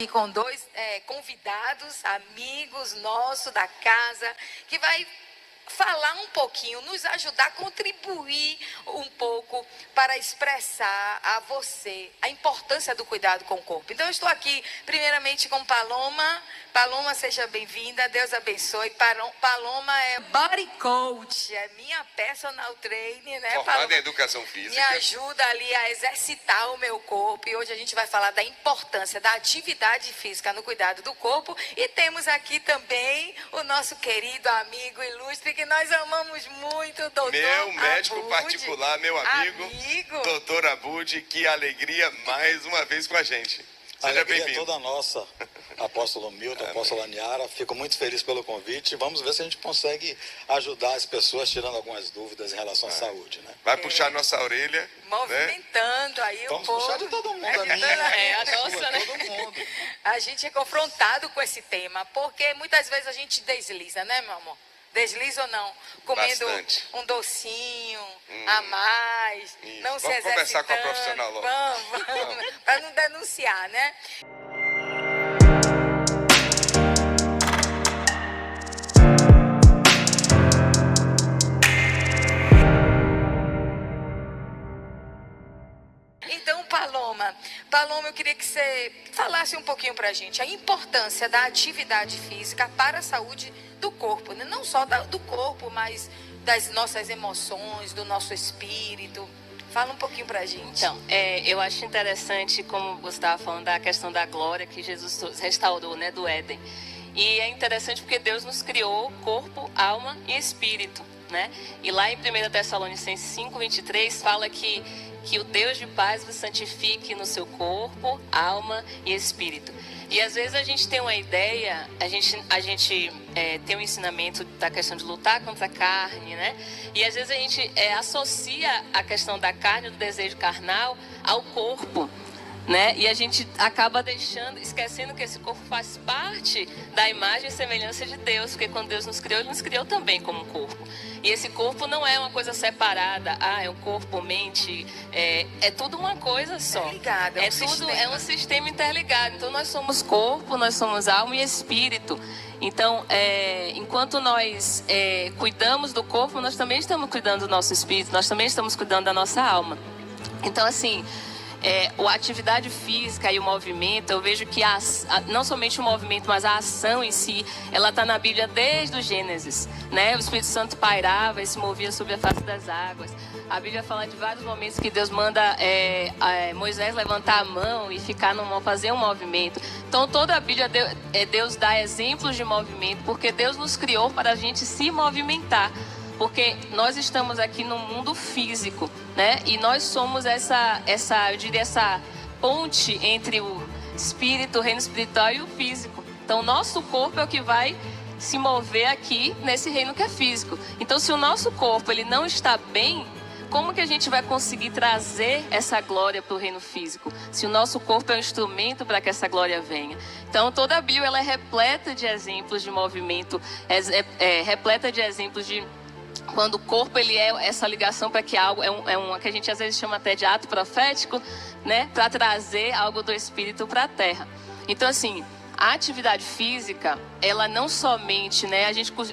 E com dois convidados, amigos nossos da casa, que vai falar um pouquinho, nos ajudar a contribuir um pouco para expressar a você a importância do cuidado com o corpo. Então, eu estou aqui, primeiramente, com Paloma. Paloma, seja bem-vinda, Deus abençoe. Paloma é body coach, é minha personal trainer, né, Formada Paloma? em educação física. Me ajuda ali a exercitar o meu corpo. E hoje a gente vai falar da importância da atividade física no cuidado do corpo. E temos aqui também o nosso querido amigo ilustre, que nós amamos muito, doutor Meu médico Abud, particular, meu amigo, doutor Abud, que alegria mais uma vez com a gente. Seja bem-vindo. Toda nossa, apóstolo Milton, apóstolo Aniara, fico muito feliz pelo convite. Vamos ver se a gente consegue ajudar as pessoas tirando algumas dúvidas em relação à saúde, né? Vai puxar nossa orelha, movimentando, né? Aí o povo. Vamos puxar de todo mundo, a minha, a nossa, né? Todo mundo. A gente é confrontado com esse tema, porque muitas vezes a gente desliza, né, meu amor? Desliza ou não? Comendo bastante. Um docinho a mais, Isso. não se Vamos exercitando. conversar com a profissional logo. Vamos. Para não denunciar, né? Então, Paloma, eu queria que você falasse um pouquinho pra gente a importância da atividade física para a saúde do corpo, né? Não só do corpo, mas das nossas emoções, do nosso espírito. Fala um pouquinho pra gente. Então, eu acho interessante, como você estava falando, da questão da glória que Jesus restaurou, né, do Éden. E é interessante porque Deus nos criou corpo, alma e espírito, né? E lá em 1 Tessalonicenses 5:23 fala que o Deus de paz vos santifique no seu corpo, alma e espírito. E às vezes a gente tem uma ideia, a gente tem um ensinamento da questão de lutar contra a carne, né? E às vezes a gente associa a questão da carne, do desejo carnal, ao corpo, né? E a gente acaba esquecendo que esse corpo faz parte da imagem e semelhança de Deus, porque quando Deus nos criou, Ele nos criou também como um corpo. E esse corpo não é uma coisa separada, é um corpo, mente, é tudo uma coisa só. Interligado, é um sistema interligado. Então nós somos corpo, nós somos alma e espírito. Então, enquanto nós cuidamos do corpo, nós também estamos cuidando do nosso espírito, nós também estamos cuidando da nossa alma. Então, assim, a atividade física e o movimento, eu vejo que não somente o movimento, mas a ação em si, ela está na Bíblia desde o Gênesis, né? O Espírito Santo pairava e se movia sobre a face das águas. A Bíblia fala de vários momentos que Deus manda Moisés levantar a mão e fazer um movimento. Então toda a Bíblia Deus dá exemplos de movimento, porque Deus nos criou para a gente se movimentar. Porque nós estamos aqui no mundo físico, né? E nós somos essa ponte entre o espírito, o reino espiritual e o físico. Então, o nosso corpo é o que vai se mover aqui nesse reino que é físico. Então, se o nosso corpo ele não está bem, como que a gente vai conseguir trazer essa glória para o reino físico? Se o nosso corpo é um instrumento para que essa glória venha. Então, toda a Bíblia ela é repleta de exemplos de movimento, repleta de exemplos de quando o corpo ele é essa ligação para que algo que a gente às vezes chama até de ato profético, né, para trazer algo do espírito para a terra. Então, assim, a atividade física, ela não somente, né,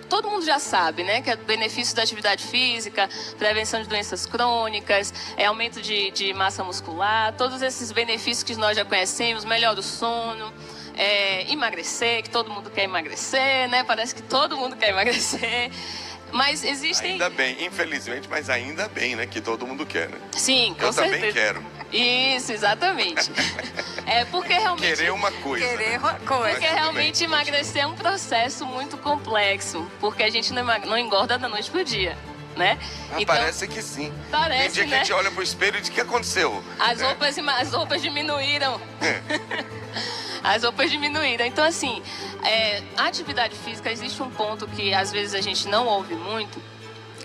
todo mundo já sabe, né, que é benefício da atividade física, prevenção de doenças crônicas, aumento de massa muscular, todos esses benefícios que nós já conhecemos, melhor do sono, emagrecer, que todo mundo quer emagrecer, né, parece que todo mundo quer emagrecer. Mas existem... Ainda bem, infelizmente, mas ainda bem, né? Que todo mundo quer, né? Sim, com certeza. Eu também quero. Isso, exatamente. Porque realmente... Querer uma coisa. Porque realmente emagrecer é um processo muito complexo. Porque a gente não engorda da noite pro dia, né? Então, parece que sim. Parece, tem dia que a gente olha pro espelho e diz, o que aconteceu? As roupas diminuíram. As roupas diminuíram. Então, assim, a atividade física, existe um ponto que às vezes a gente não ouve muito.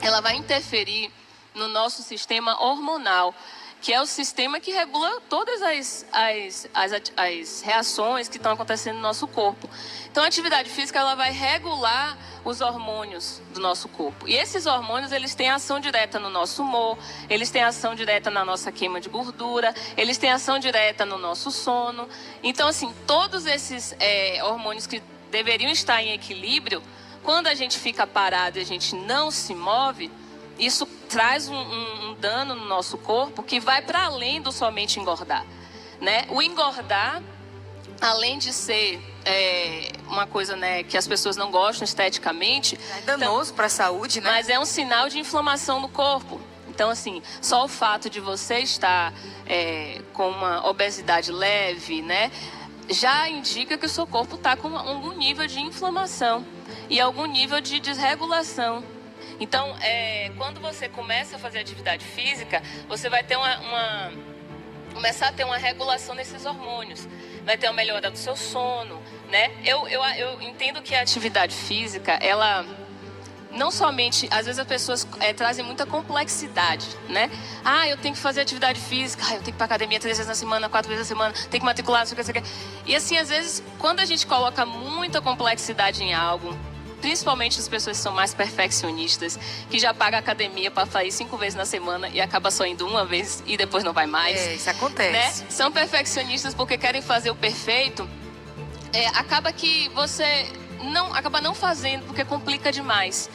Ela vai interferir no nosso sistema hormonal. que é o sistema que regula todas as reações que estão acontecendo no nosso corpo. Então, a atividade física ela vai regular os hormônios do nosso corpo. E esses hormônios, eles têm ação direta no nosso humor, eles têm ação direta na nossa queima de gordura, eles têm ação direta no nosso sono. Então, assim, todos esses hormônios que deveriam estar em equilíbrio, quando a gente fica parado e a gente não se move, isso traz um dano no nosso corpo que vai para além do somente engordar, né? O engordar, além de ser uma coisa, né, que as pessoas não gostam esteticamente, é danoso para a saúde, né? Mas é um sinal de inflamação no corpo. Então, assim, só o fato de você estar com uma obesidade leve, né, já indica que o seu corpo está com algum nível de inflamação e algum nível de desregulação. Então, quando você começa a fazer atividade física, você vai ter começar a ter uma regulação desses hormônios. Vai ter uma melhora do seu sono, né? Eu entendo que a atividade física, ela não somente... Às vezes as pessoas trazem muita complexidade, né? Ah, eu tenho que fazer atividade física, eu tenho que ir para academia 3 vezes na semana, 4 vezes na semana, tenho que matricular, não sei o que. E assim, às vezes, quando a gente coloca muita complexidade em algo, principalmente as pessoas que são mais perfeccionistas, que já pagam a academia para sair 5 vezes na semana e acaba só indo uma vez e depois não vai mais. Isso acontece. Né? São perfeccionistas porque querem fazer o perfeito. Acaba que você acaba não fazendo porque complica demais.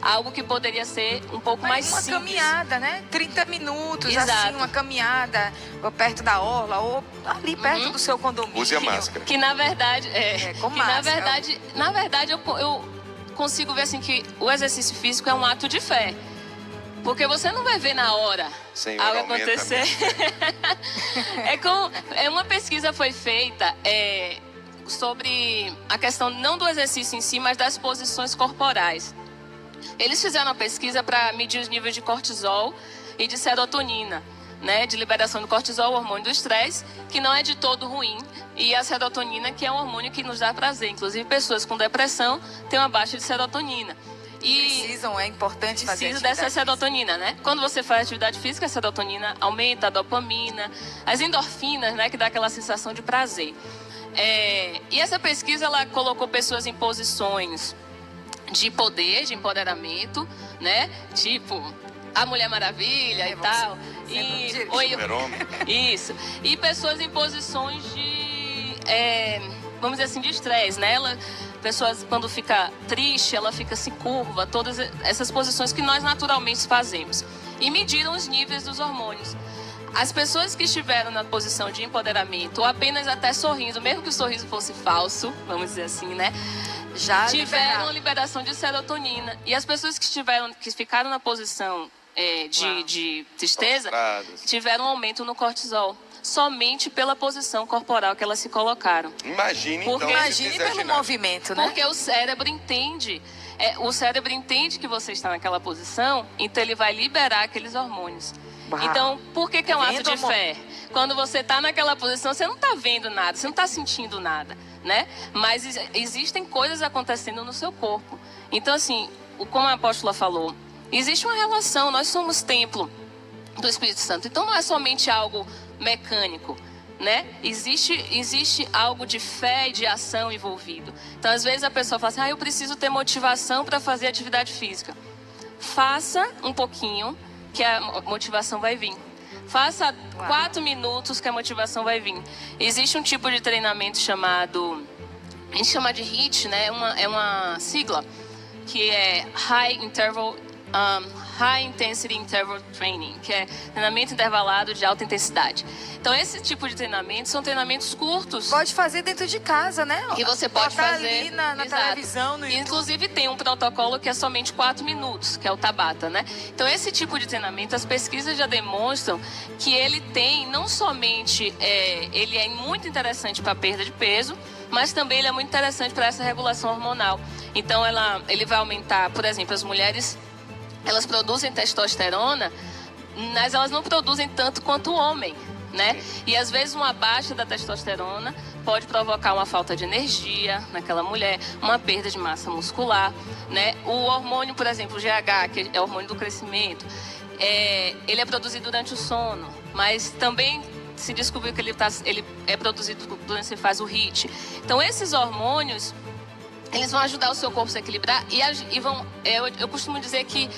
Algo que poderia ser um pouco mais simples. Uma caminhada, né? 30 minutos, Exato. Assim, uma caminhada, ou perto da orla, ou ali perto do seu condomínio. Use a máscara. Que na verdade, com que máscara. na verdade eu consigo ver assim que o exercício físico é um ato de fé. Porque você não vai ver na hora Senhor, algo acontecer. Uma pesquisa foi feita sobre a questão não do exercício em si, mas das posições corporais. Eles fizeram uma pesquisa para medir os níveis de cortisol e de serotonina, né? De liberação do cortisol, o hormônio do estresse, que não é de todo ruim, e a serotonina, que é um hormônio que nos dá prazer. Inclusive, pessoas com depressão têm uma baixa de serotonina. É importante fazer Preciso dessa serotonina, né? Quando você faz atividade física, a serotonina aumenta, a dopamina, as endorfinas, né? Que dá aquela sensação de prazer. E essa pesquisa, ela colocou pessoas em posições de poder, de empoderamento, né? Tipo, a Mulher Maravilha e tal. Isso. E pessoas em posições de, vamos dizer assim, de estresse, né? Pessoas, quando fica triste, ela fica se curva, todas essas posições que nós naturalmente fazemos. E mediram os níveis dos hormônios. As pessoas que estiveram na posição de empoderamento, ou apenas até sorrindo, mesmo que o sorriso fosse falso, vamos dizer assim, né? Já tiveram a liberação de serotonina. E as pessoas que ficaram na posição de tristeza, tiveram um aumento no cortisol. Somente pela posição corporal que elas se colocaram. Imagine pelo movimento, né? Porque o cérebro entende. O cérebro entende que você está naquela posição, então ele vai liberar aqueles hormônios. Então, por que é um ato de fé? Quando você está naquela posição, você não está vendo nada, você não está sentindo nada, né? Mas existem coisas acontecendo no seu corpo. Então, assim, como a apóstola falou, existe uma relação, nós somos templo do Espírito Santo. Então, não é somente algo mecânico, né? Existe algo de fé e de ação envolvido. Então, às vezes a pessoa fala assim, eu preciso ter motivação para fazer atividade física. Faça um pouquinho, que a motivação vai vir. Faça 4 minutos que a motivação vai vir. Existe um tipo de treinamento chamado, a gente chama de HIIT, né? É uma sigla, que é High Intensity Interval Training, que é treinamento intervalado de alta intensidade. Então, esse tipo de treinamento são treinamentos curtos. Pode fazer dentro de casa, né? Que você pode fazer ali na televisão, no YouTube. Inclusive, tem um protocolo que é somente 4 minutos, que é o Tabata, né? Então, esse tipo de treinamento, as pesquisas já demonstram que ele tem, não somente, ele é muito interessante para a perda de peso, mas também ele é muito interessante para essa regulação hormonal. Então, ele vai aumentar, por exemplo, as mulheres, elas produzem testosterona, mas elas não produzem tanto quanto o homem, né? E às vezes uma baixa da testosterona pode provocar uma falta de energia naquela mulher, uma perda de massa muscular, né? O hormônio, por exemplo, o GH, que é o hormônio do crescimento, ele é produzido durante o sono, mas também se descobriu que ele é produzido durante que você faz o HIIT. Então, esses hormônios, eles vão ajudar o seu corpo a se equilibrar e vão... Eu costumo dizer que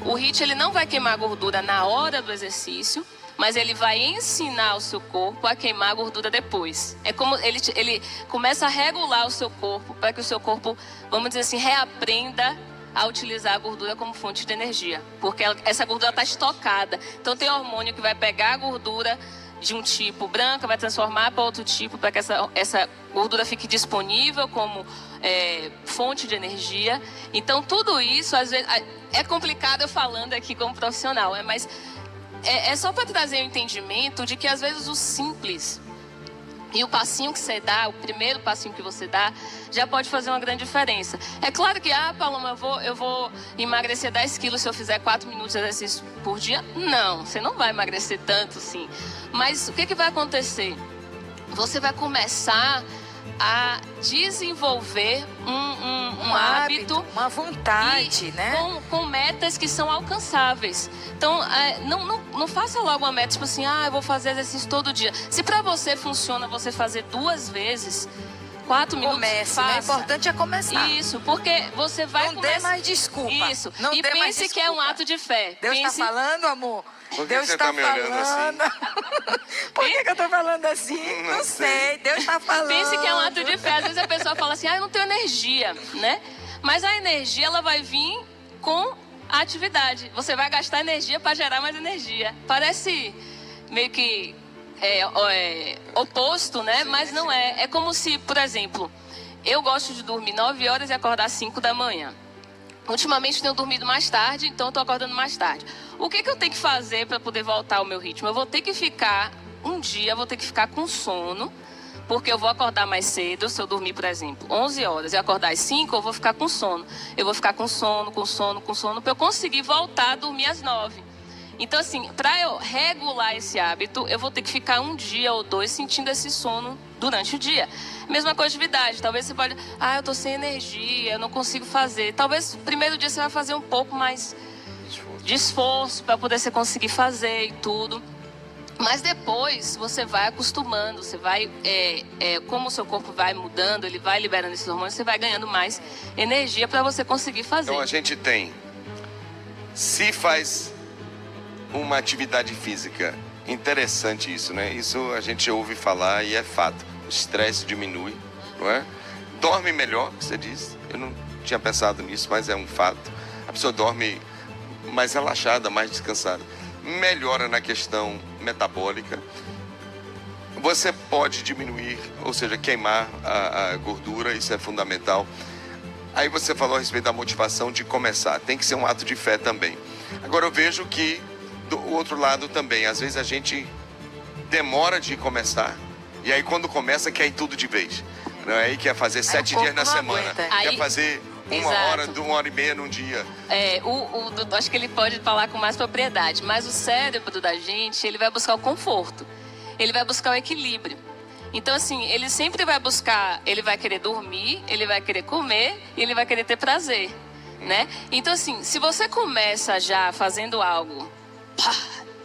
o HIIT, ele não vai queimar gordura na hora do exercício, mas ele vai ensinar o seu corpo a queimar a gordura depois. É como ele começa a regular o seu corpo para que o seu corpo, vamos dizer assim, reaprenda a utilizar a gordura como fonte de energia. Porque essa gordura está estocada. Então tem hormônio que vai pegar a gordura de um tipo branca, vai transformar para outro tipo, para que essa gordura fique disponível como fonte de energia. Então tudo isso, às vezes, é complicado eu falando aqui como profissional, mas é só para trazer o entendimento de que às vezes o simples e o passinho que você dá, o primeiro passinho que você dá, já pode fazer uma grande diferença. É claro que, Paloma, eu vou emagrecer 10 quilos se eu fizer 4 minutos de exercício por dia. Não, você não vai emagrecer tanto, sim. Mas o que vai acontecer? Você vai começar a desenvolver um hábito, uma vontade, né? Com metas que são alcançáveis. Então, não faça logo uma meta, tipo assim, eu vou fazer exercício todo dia. Se pra você funciona você fazer 2 vezes, 4 minutos, comece, faça. Né? O importante é começar. Isso, porque você vai Não dê mais desculpa. Isso, não e dê mais pense que é um ato de fé. Deus está falando, amor? Por que Deus você está tá me olhando falando. assim? Por que eu tô falando assim? Não sei. Deus está falando. Pense que é um ato de fé. Às vezes a pessoa fala assim, eu não tenho energia, né? Mas a energia, ela vai vir com a atividade. Você vai gastar energia para gerar mais energia. Parece meio que oposto, né? Mas não é. É como se, por exemplo, eu gosto de dormir 9 horas e acordar 5 da manhã. Ultimamente tenho dormido mais tarde, então estou acordando mais tarde. O que eu tenho que fazer para poder voltar ao meu ritmo? Eu vou ter que ficar, vou ter que ficar com sono, porque eu vou acordar mais cedo. Se eu dormir, por exemplo, 11 horas e acordar às 5, eu vou ficar com sono. Eu vou ficar com sono, para eu conseguir voltar a dormir às 9. Então, assim, para eu regular esse hábito, eu vou ter que ficar 1 dia ou 2 sentindo esse sono durante o dia. Mesma coisa de atividade. Talvez você pode... eu tô sem energia, eu não consigo fazer. Talvez no primeiro dia você vai fazer um pouco mais de esforço para poder você conseguir fazer e tudo. Mas depois você vai acostumando, você vai... como o seu corpo vai mudando, ele vai liberando esses hormônios, você vai ganhando mais energia para você conseguir fazer. Então a gente tem... Se faz uma atividade física, interessante isso, né? Isso a gente ouve falar e é fato. O estresse diminui, não é? Dorme melhor, você diz. Eu não tinha pensado nisso, mas é um fato. A pessoa dorme mais relaxada, mais descansada. Melhora na questão metabólica. Você pode diminuir, ou seja, queimar a gordura, isso é fundamental. Aí você falou a respeito da motivação de começar. Tem que ser um ato de fé também. Agora eu vejo que do outro lado também, às vezes a gente demora de começar e aí quando começa quer ir tudo de vez, não é? Aí quer fazer 7 dias na semana, quer fazer 1 hora, 1h30 num dia. Acho que ele pode falar com mais propriedade, mas o cérebro da gente, ele vai buscar o conforto, ele vai buscar o equilíbrio. Então, assim, ele sempre vai buscar, ele vai querer dormir, ele vai querer comer e ele vai querer ter prazer, né? Então, assim, se você começa já fazendo algo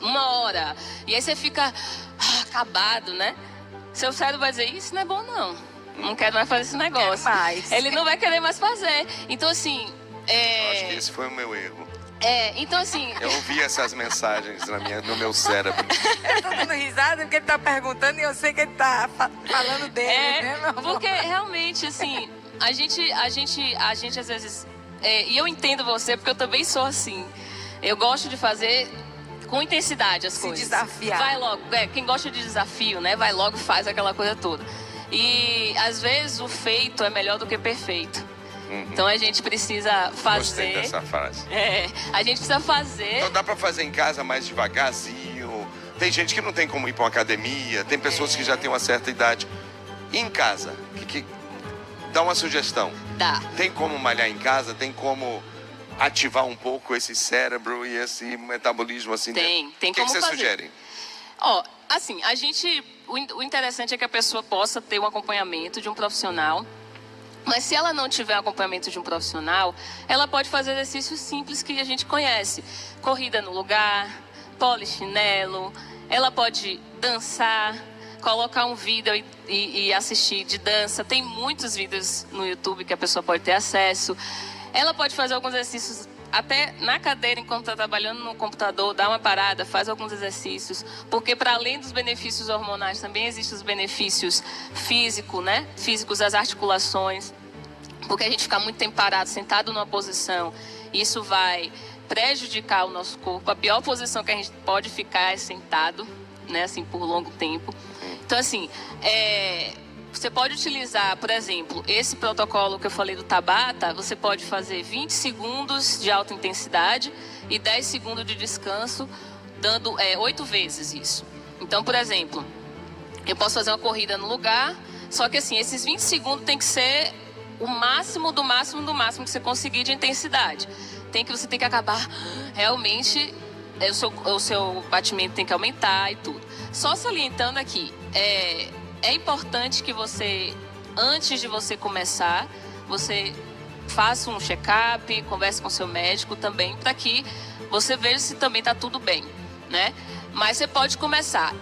1 hora, e aí você fica acabado, né? Seu cérebro vai dizer, isso não é bom não quero mais fazer esse negócio. Mais. Ele não vai querer mais fazer. Então, assim... Eu acho que esse foi o meu erro. Então, assim... Eu ouvi essas mensagens no meu cérebro. Eu tô dando risada porque ele tá perguntando e eu sei que ele tá falando dele, né, meu amor? Porque realmente, assim, a gente às vezes... e eu entendo você, porque eu também sou assim. Eu gosto de fazer com intensidade as coisas. Se desafiar. Vai logo. Quem gosta de desafio, né? Vai logo e faz aquela coisa toda. E às vezes o feito é melhor do que perfeito. Então a gente precisa fazer. Gostei dessa frase. A gente precisa fazer. Então dá pra fazer em casa mais devagarzinho. Tem gente que não tem como ir pra uma academia. Tem pessoas que já têm uma certa idade. E em casa? Dá uma sugestão. Dá. Tem como malhar em casa? Tem como ativar um pouco esse cérebro e esse metabolismo assim? Tem O que como você fazer. sugere? Assim, o interessante é que a pessoa possa ter um acompanhamento de um profissional Mas se ela não tiver acompanhamento de um profissional, ela pode fazer exercícios simples que a gente conhece. Corrida no lugar, polichinelo, ela pode dançar, colocar um vídeo e assistir de dança. Tem muitos vídeos no YouTube que a pessoa pode ter acesso. Ela pode fazer alguns exercícios até na cadeira, enquanto está trabalhando no computador, dá uma parada, faz alguns exercícios. Porque para além dos benefícios hormonais, também existem os benefícios físicos, né? Físicos das articulações. Porque a gente fica muito tempo parado, sentado numa posição, isso vai prejudicar o nosso corpo. A pior posição que a gente pode ficar é sentado, né? Assim, por longo tempo. Então, assim, você pode utilizar, por exemplo, esse protocolo que eu falei do Tabata, você pode fazer 20 segundos de alta intensidade e 10 segundos de descanso, dando 8 vezes isso. Então, por exemplo, eu posso fazer uma corrida no lugar, só que assim, esses 20 segundos tem que ser o máximo do máximo do máximo que você conseguir de intensidade. Você tem que acabar realmente, o seu batimento tem que aumentar e tudo. Só salientando aqui, é importante que você, antes de você começar, você faça um check-up, converse com seu médico também, para que você veja se também está tudo bem, né? Mas você pode começar.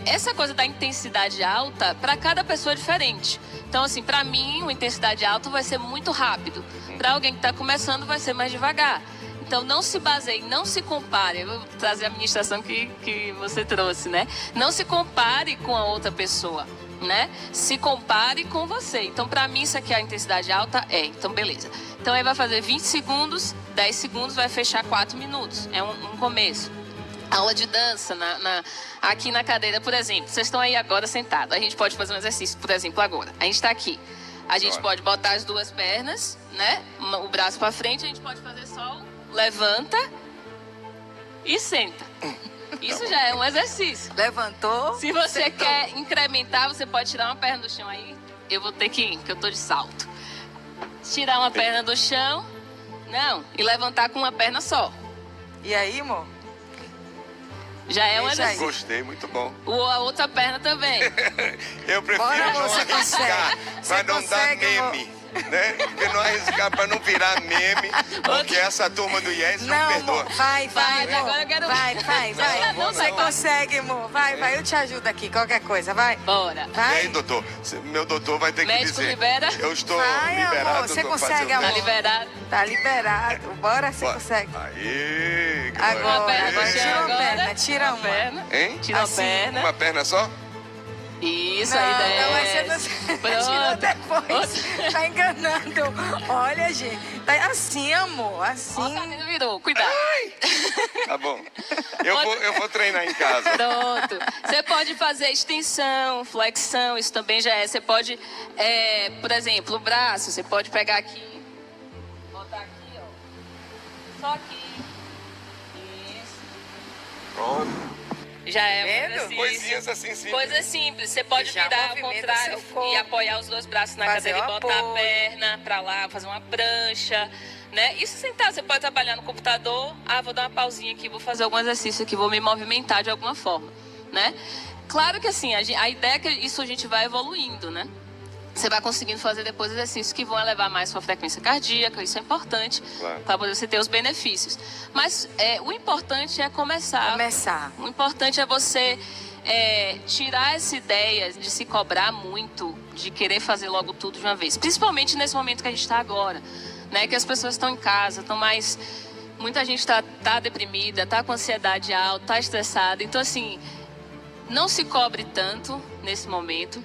Essa coisa da intensidade alta, para cada pessoa é diferente. Então, assim, para mim, uma intensidade alta vai ser muito rápido. Para alguém que está começando, vai ser mais devagar. Então, não se baseie, não se compare. Eu vou trazer a ministração que você trouxe, né? Não se compare com a outra pessoa, né? Se compare com você. Então, para mim, isso aqui é a intensidade alta? Então, beleza. Então, aí vai fazer 20 segundos, 10 segundos, vai fechar 4 minutos. É um começo. Aula de dança aqui na cadeira, por exemplo. Vocês estão aí agora sentados. A gente pode fazer um exercício, por exemplo, agora. A gente está aqui. A gente pode botar as duas pernas, né? O braço para frente. A gente pode fazer só levanta e senta. Isso já é um exercício. Levantou. Se você sentou. quer incrementar, você pode tirar uma perna do chão aí. Eu vou ter que ir, porque eu tô de salto. Tirar uma perna do chão. Não. E levantar com uma perna só. E aí, amor? Já é um Veja aí. exercício. Gostei, muito bom. A outra perna também. Eu prefiro Bora, não você arriscar consegue. para Você não dar consegue, meme, né? Porque não arriscar para não virar meme, porque essa turma do IES não perdoa. Amor, vai, Vai, amor. agora eu quero- Vai. Não, Você não. consegue, amor. Vai, eu te ajudo aqui, qualquer coisa, vai. Bora. E Vai. aí, doutor? Meu doutor vai ter que Médico dizer. libera? Eu estou Vai, amor, liberado. você doutor, consegue, fazer o amor. Tá quê? liberado. Tá liberado. Bora, você Bora. consegue. Aê, glória. Agora, Uma perna agora do chão tira uma agora. perna, tira uma. perna. Hein? Tira uma Assim, perna. Uma perna só? Isso, Não, aí não, mas você desce. não tirou depois. Outra. Tá enganando. Olha, gente. Tá assim, amor. Assim. Ó, tá vendo, virou. Cuidado. Tá bom. Eu vou treinar em casa. Pronto. Você pode fazer extensão, flexão, isso também já é. Você pode, por exemplo, o braço, você pode pegar aqui, botar aqui, ó. Só aqui. Isso. Pronto. Já é um Vendo? exercício. Coisinhas assim simples. Coisa simples. Você pode Já virar ao movimenta contrário seu corpo. e apoiar os dois braços na Fazer cadeira e o botar a apoio. perna pra lá, fazer uma prancha, né? Isso sentado, você pode trabalhar no computador. Vou dar uma pausinha aqui, vou fazer algum exercício aqui, vou me movimentar de alguma forma, né? Claro que assim, a ideia é que isso a gente vai evoluindo, né? Você vai conseguindo fazer depois exercícios que vão elevar mais sua frequência cardíaca, isso é importante Claro. para poder você ter os benefícios. Mas o importante é começar. O importante é você tirar essa ideia de se cobrar muito, de querer fazer logo tudo de uma vez. Principalmente nesse momento que a gente está agora, né? Que as pessoas estão em casa, estão mais... Muita gente tá deprimida, está com ansiedade alta, está estressada. Então, assim, não se cobre tanto nesse momento,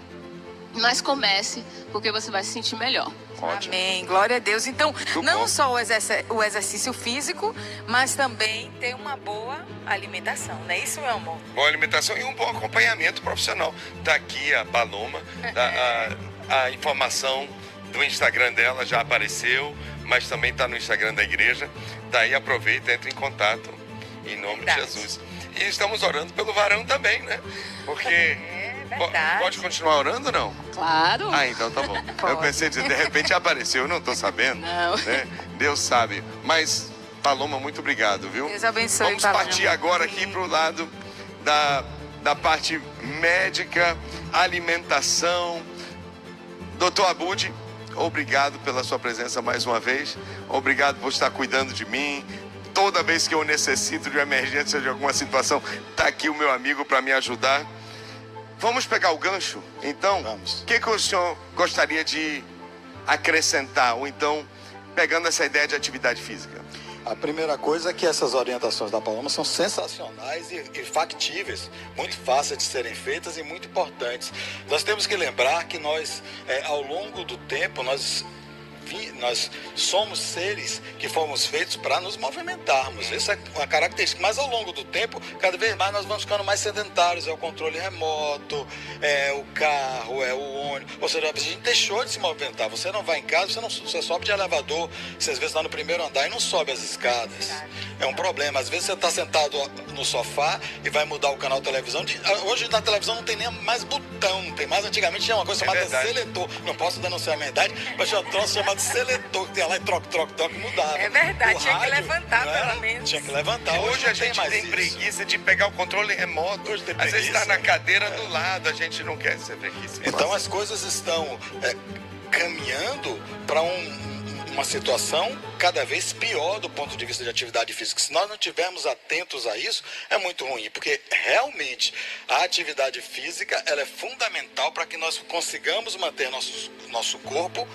mas comece, porque você vai se sentir melhor. Ótimo. Amém, glória a Deus. Então, não bom. só o exercício físico, mas também ter uma boa alimentação, não é isso, meu amor? Boa alimentação e um bom acompanhamento profissional. Tá aqui a Paloma, a informação do Instagram dela já apareceu, mas também tá no Instagram da igreja. Daí aproveita, entre em contato em nome Verdade. de Jesus. E estamos orando pelo varão também, né? Porque verdade. pode continuar orando ou não? Claro. Então tá bom. Eu Pode. pensei, de repente apareceu, eu não tô sabendo. Não. Né? Deus sabe. Mas, Paloma, muito obrigado, viu? Deus abençoe, Vamos Paloma. partir agora aqui pro lado da parte médica, alimentação. Doutor Abud, obrigado pela sua presença mais uma vez. Obrigado por estar cuidando de mim. Toda vez que eu necessito de uma emergência, de alguma situação, está aqui o meu amigo para me ajudar. Vamos pegar o gancho? Então, Vamos. o que o senhor gostaria de acrescentar? Ou então, pegando essa ideia de atividade física? A primeira coisa é que essas orientações da Paloma são sensacionais e factíveis, muito fáceis de serem feitas e muito importantes. Nós temos que lembrar que nós, ao longo do tempo, nós somos seres que fomos feitos para nos movimentarmos. Isso é uma característica. Mas ao longo do tempo, cada vez mais nós vamos ficando mais sedentários. É o controle remoto, é o carro, é o ônibus. Ou seja, a gente deixou de se movimentar. Você não vai em casa, você sobe de elevador. Você às vezes está no primeiro andar e não sobe as escadas. É um problema. Às vezes você está sentado no sofá e vai mudar o canal de televisão. Hoje na televisão não tem nem mais botão, não tem mais. Antigamente tinha uma coisa chamada seletor. Não posso denunciar a minha idade, mas tinha um troço chamado seletor, que tinha lá e troca, mudava. É verdade, O tinha que rádio, levantar não era? pelo menos. Tinha que levantar. Hoje não a gente mais tem isso. preguiça de pegar o controle remoto. Hoje tem Às vezes está preguiça. na cadeira do lado, a gente não quer ser preguiça. Então as coisas estão caminhando para uma situação cada vez pior do ponto de vista de atividade física. Se nós não estivermos atentos a isso, é muito ruim, porque realmente a atividade física ela é fundamental para que nós consigamos manter nosso corpo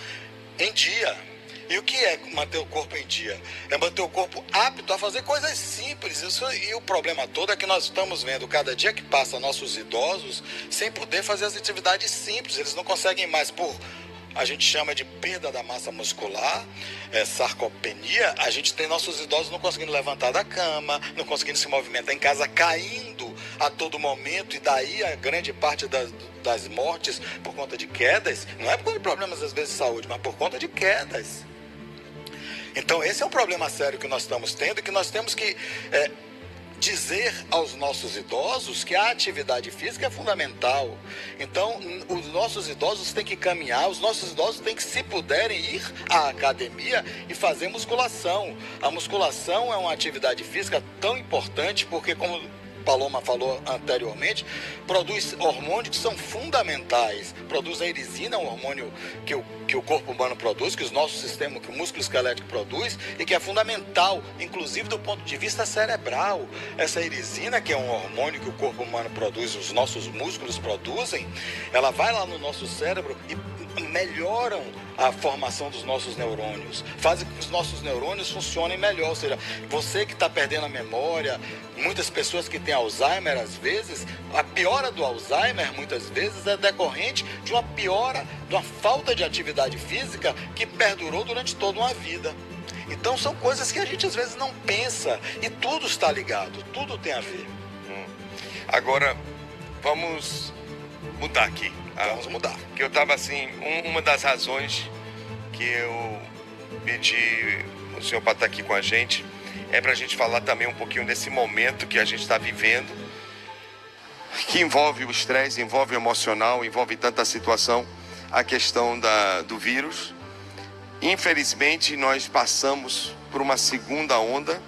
em dia. E o que é manter o corpo em dia? É manter o corpo apto a fazer coisas simples. E o problema todo é que nós estamos vendo cada dia que passa nossos idosos sem poder fazer as atividades simples. Eles não conseguem mais a gente chama de perda da massa muscular, sarcopenia. A gente tem nossos idosos não conseguindo levantar da cama, não conseguindo se movimentar em casa, caindo a todo momento, e daí a grande parte das mortes por conta de quedas, não é por conta de problemas às vezes de saúde, mas por conta de quedas. Então esse é um problema sério que nós estamos tendo e que nós temos que dizer aos nossos idosos que a atividade física é fundamental. Então, os nossos idosos têm que caminhar, os nossos idosos têm que, se puderem, ir à academia e fazer musculação. A musculação é uma atividade física tão importante porque, como Paloma falou anteriormente, produz hormônios que são fundamentais. Produz a erisina, um hormônio que o corpo humano produz, que o nosso sistema, que o músculo esquelético produz, e que é fundamental, inclusive do ponto de vista cerebral. Essa erisina, que é um hormônio que o corpo humano produz, os nossos músculos produzem, ela vai lá no nosso cérebro e melhoram a formação dos nossos neurônios, fazem com que os nossos neurônios funcionem melhor. Ou seja, você que está perdendo a memória, muitas pessoas que têm Alzheimer, às vezes, a piora do Alzheimer, muitas vezes, é decorrente de uma piora, de uma falta de atividade física que perdurou durante toda uma vida. Então, são coisas que a gente, às vezes, não pensa, e tudo está ligado, tudo tem a ver. Agora, vamos mudar aqui. Vamos mudar. Que eu estava assim, uma das razões que eu pedi o senhor para estar aqui com a gente é para a gente falar também um pouquinho desse momento que a gente está vivendo, que envolve o estresse, envolve o emocional, envolve tanta situação, a questão do vírus. Infelizmente, nós passamos por uma segunda onda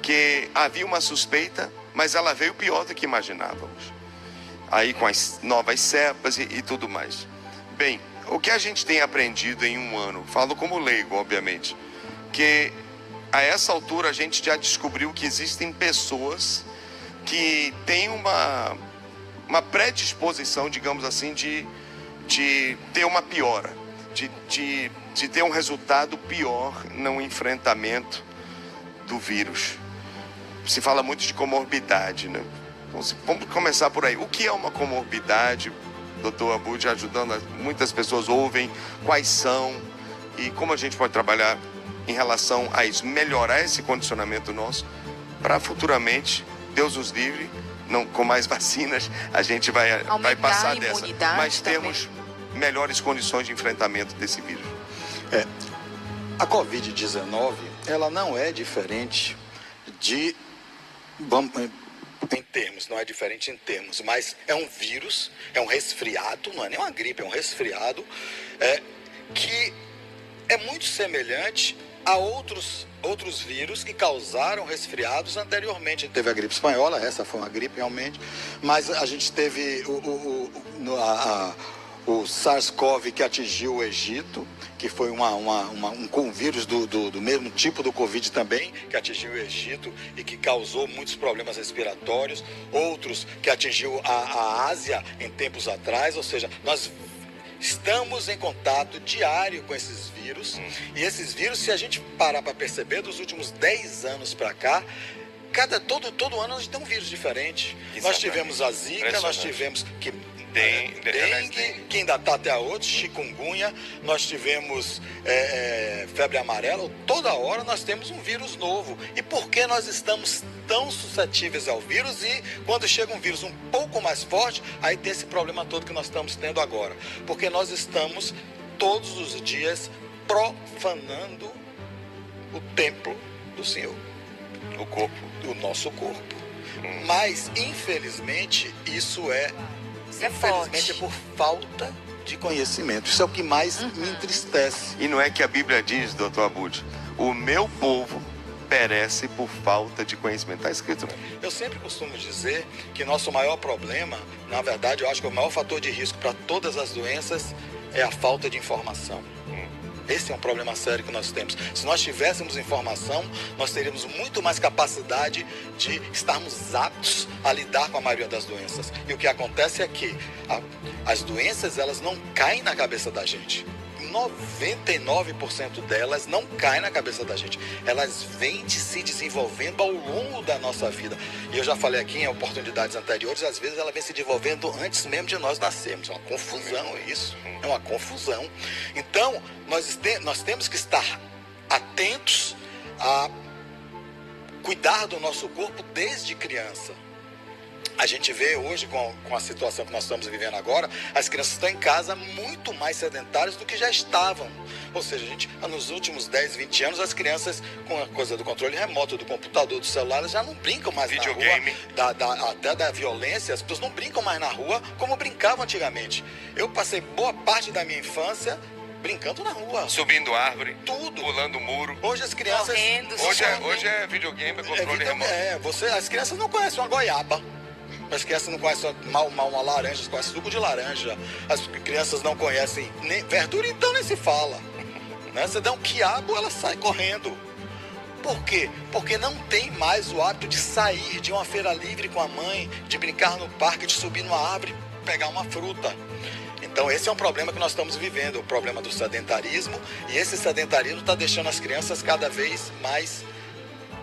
que havia uma suspeita, mas ela veio pior do que imaginávamos. Aí com as novas cepas e tudo mais. Bem, o que a gente tem aprendido em um ano, falo como leigo, obviamente, que a essa altura a gente já descobriu que existem pessoas que têm uma predisposição, digamos assim, de ter uma piora, de ter um resultado pior no enfrentamento do vírus. Se fala muito de comorbidade, né? Então, vamos começar por aí. O que é uma comorbidade? Doutor Abud ajudando, muitas pessoas ouvem quais são e como a gente pode trabalhar em relação a isso, melhorar esse condicionamento nosso para futuramente, Deus nos livre, não, com mais vacinas, a gente vai passar dessa. Mas temos melhores condições de enfrentamento desse vírus. A Covid-19, ela não é diferente em termos, não é diferente em termos, mas é um vírus, é um resfriado, não é nem uma gripe, é um resfriado, que é muito semelhante a outros vírus que causaram resfriados anteriormente. A gente teve a gripe espanhola, essa foi uma gripe realmente, mas a gente teve o SARS-CoV que atingiu o Egito, que foi um vírus do mesmo tipo do Covid também, que atingiu o Egito e que causou muitos problemas respiratórios, outros que atingiu a Ásia em tempos atrás, ou seja, nós estamos em contato diário com esses vírus, e esses vírus, se a gente parar para perceber, dos últimos 10 anos para cá, todo ano a gente tem um vírus diferente. Exatamente. Nós tivemos a Zika, nós tivemos dengue, que ainda está até hoje, chikungunya, nós tivemos febre amarela. Toda hora nós temos um vírus novo. E por que nós estamos tão suscetíveis ao vírus? E quando chega um vírus um pouco mais forte, aí tem esse problema todo que nós estamos tendo agora. Porque nós estamos todos os dias profanando o templo do Senhor. O corpo. O nosso corpo. Mas, infelizmente, isso é forte. por falta de conhecimento. Isso é o que mais me entristece. E não é que a Bíblia diz, doutor Abud, o meu povo perece por falta de conhecimento. Está escrito, né? Eu sempre costumo dizer que nosso maior problema, na verdade, eu acho que o maior fator de risco para todas as doenças é a falta de informação. Esse é um problema sério que nós temos. Se nós tivéssemos informação, nós teríamos muito mais capacidade de estarmos aptos a lidar com a maioria das doenças. E o que acontece é que as doenças, elas não caem na cabeça da gente. 99% delas não caem na cabeça da gente. Elas vêm se desenvolvendo ao longo da nossa vida. E eu já falei aqui em oportunidades anteriores, às vezes ela vem se desenvolvendo antes mesmo de nós nascermos. É uma confusão isso. É uma confusão. Então, nós temos que estar atentos a cuidar do nosso corpo desde criança. A gente vê hoje, com a situação que nós estamos vivendo agora, as crianças estão em casa muito mais sedentárias do que já estavam. Ou seja, nos últimos 10, 20 anos, as crianças, com a coisa do controle remoto, do computador, do celular, elas já não brincam mais videogame na rua. Até da violência, as pessoas não brincam mais na rua como brincavam antigamente. Eu passei boa parte da minha infância brincando na rua. Subindo árvore. Tudo. Pulando muro. Hoje as crianças... Correndo, Hoje é videogame, é controle remoto. As crianças não conhecem uma goiaba. As crianças não conhecem uma laranja, conhecem suco de laranja. As crianças não conhecem nem verdura, então nem se fala. Né? Você dá um quiabo, ela sai correndo. Por quê? Porque não tem mais o hábito de sair de uma feira livre com a mãe, de brincar no parque, de subir numa árvore, pegar uma fruta. Então esse é um problema que nós estamos vivendo, o problema do sedentarismo. E esse sedentarismo está deixando as crianças cada vez mais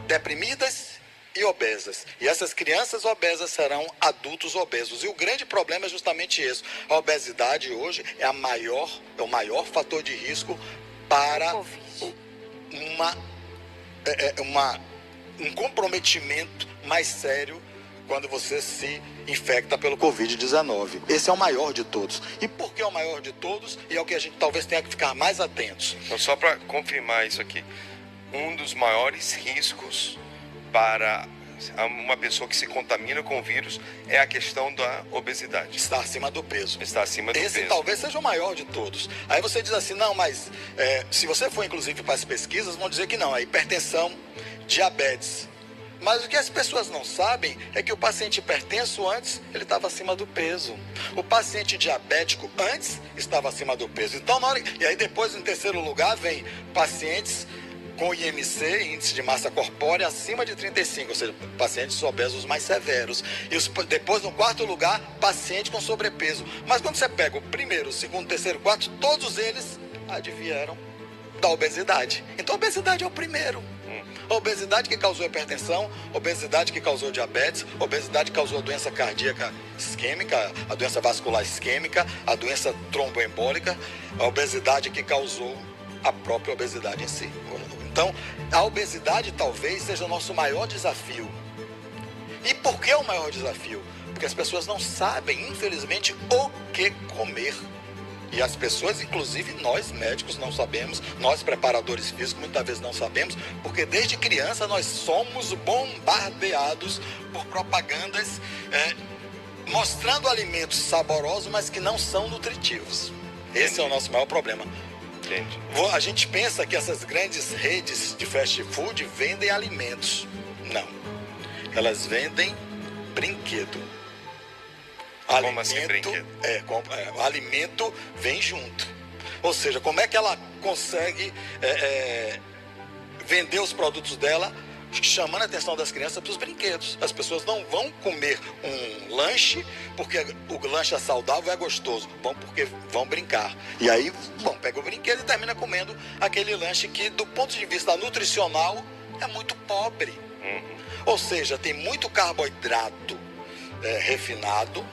deprimidas e obesas. E essas crianças obesas serão adultos obesos. E o grande problema é justamente isso. A obesidade hoje é o maior fator de risco para um comprometimento mais sério quando você se infecta pelo Covid-19. Esse é o maior de todos. E por que é o maior de todos? E é o que a gente talvez tenha que ficar mais atentos. Então, só para confirmar isso aqui, um dos maiores riscos para uma pessoa que se contamina com o vírus é a questão da obesidade. Está acima do peso. Está acima do peso. Esse talvez seja o maior de todos. Aí você diz assim, não, mas se você for inclusive para as pesquisas, vão dizer que não, é hipertensão, diabetes. Mas o que as pessoas não sabem é que o paciente hipertenso antes, ele estava acima do peso. O paciente diabético antes estava acima do peso. Então, e aí depois, em terceiro lugar, vem pacientes com IMC, índice de massa corpórea, acima de 35, ou seja, pacientes obesos mais severos. E depois, no quarto lugar, paciente com sobrepeso. Mas quando você pega o primeiro, o segundo, o terceiro, o quarto, todos eles advieram da obesidade. Então, a obesidade é o primeiro. A obesidade que causou hipertensão, obesidade que causou diabetes, obesidade que causou a doença cardíaca isquêmica, a doença vascular isquêmica, a doença tromboembólica, a obesidade que causou a própria obesidade em si. Então, a obesidade talvez seja o nosso maior desafio. E por que é o maior desafio? Porque as pessoas não sabem, infelizmente, o que comer. E as pessoas, inclusive nós médicos, não sabemos, nós preparadores físicos muitas vezes não sabemos, porque desde criança nós somos bombardeados por propagandas mostrando alimentos saborosos, mas que não são nutritivos. Esse é o nosso maior problema. Entendi. A gente pensa que essas grandes redes de fast food vendem alimentos. Não. Elas vendem brinquedo. Como assim, brinquedo? O alimento vem junto. Ou seja, como é que ela consegue vender os produtos dela, chamando a atenção das crianças para os brinquedos. As pessoas não vão comer um lanche porque o lanche é saudável, é gostoso. Vão porque vão brincar. E aí, pega o brinquedo e termina comendo aquele lanche que, do ponto de vista nutricional, é muito pobre. Ou seja, tem muito carboidrato refinado,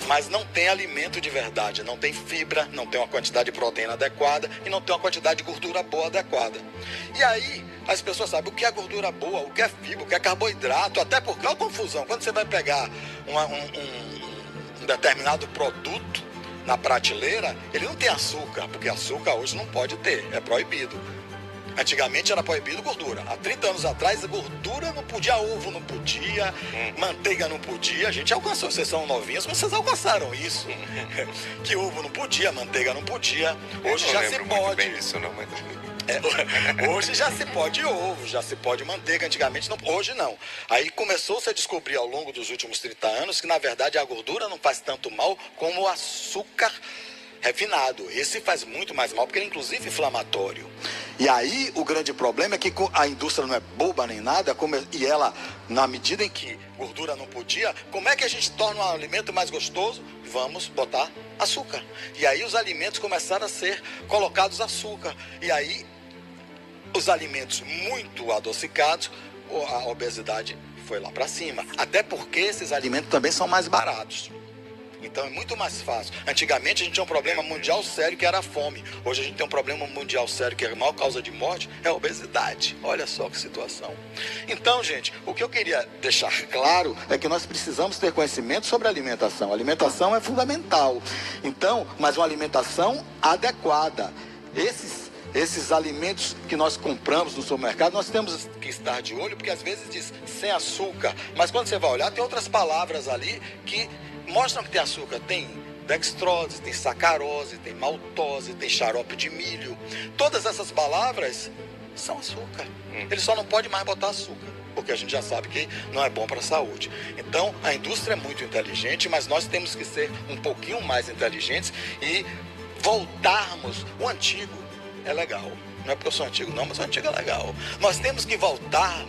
mas não tem alimento de verdade, não tem fibra, não tem uma quantidade de proteína adequada e não tem uma quantidade de gordura boa adequada. E aí as pessoas sabem o que é gordura boa, o que é fibra, o que é carboidrato, até porque é uma confusão. Quando você vai pegar um determinado produto na prateleira, ele não tem açúcar, porque açúcar hoje não pode ter, é proibido. Antigamente era proibido gordura. Há 30 anos atrás, gordura não podia, ovo não podia, manteiga não podia. A gente alcançou, vocês são novinhos, mas vocês alcançaram isso. Que ovo não podia, manteiga não podia. Hoje já se pode. Bem disso, não, mas... Hoje já se pode ovo, já se pode manteiga, antigamente não, hoje não. Aí começou-se a descobrir ao longo dos últimos 30 anos que na verdade a gordura não faz tanto mal como o açúcar refinado. Esse faz muito mais mal porque ele é inclusive inflamatório. E aí o grande problema é que a indústria não é boba nem nada, e ela, na medida em que gordura não podia, como é que a gente torna um alimento mais gostoso? Vamos botar açúcar. E aí os alimentos começaram a ser colocados açúcar. E aí os alimentos muito adocicados, a obesidade foi lá para cima. Até porque esses alimentos também são mais baratos. Então é muito mais fácil. Antigamente a gente tinha um problema mundial sério que era a fome. Hoje a gente tem um problema mundial sério que é a maior causa de morte, é a obesidade. Olha só que situação. Então, gente, o que eu queria deixar claro é que nós precisamos ter conhecimento sobre a alimentação. A alimentação é fundamental. Então, mas uma alimentação adequada. Esses alimentos que nós compramos no supermercado, nós temos que estar de olho, porque às vezes diz sem açúcar. Mas quando você vai olhar, tem outras palavras ali que mostram que tem açúcar. Tem dextrose, tem sacarose, tem maltose, tem xarope de milho. Todas essas palavras são açúcar. Ele só não pode mais botar açúcar, porque a gente já sabe que não é bom para a saúde. Então, a indústria é muito inteligente, mas nós temos que ser um pouquinho mais inteligentes e voltarmos. O antigo é legal. Não é porque eu sou antigo não, mas o antigo é legal. Nós temos que voltar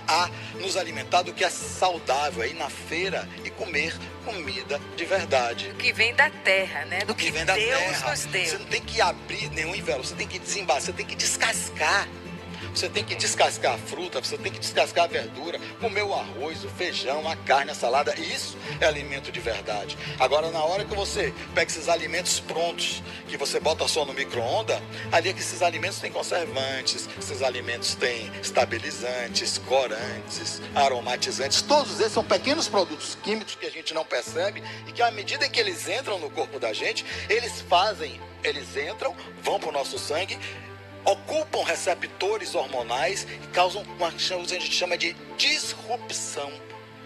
a nos alimentar do que é saudável, é ir na feira e comer comida de verdade. Do que vem da terra, né? Do que vem da Deus terra. nos deu. Você não tem que abrir nenhum envelope, você tem que desembalar, você tem que descascar. Você tem que descascar a fruta, você tem que descascar a verdura, comer o arroz, o feijão, a carne, a salada. Isso é alimento de verdade. Agora, na hora que você pega esses alimentos prontos, que você bota só no micro-ondas, ali é que esses alimentos têm conservantes, esses alimentos têm estabilizantes, corantes, aromatizantes. Todos esses são pequenos produtos químicos que a gente não percebe e que, à medida que eles entram no corpo da gente, eles entram, vão para o nosso sangue, ocupam receptores hormonais e causam uma que a gente chama de disrupção.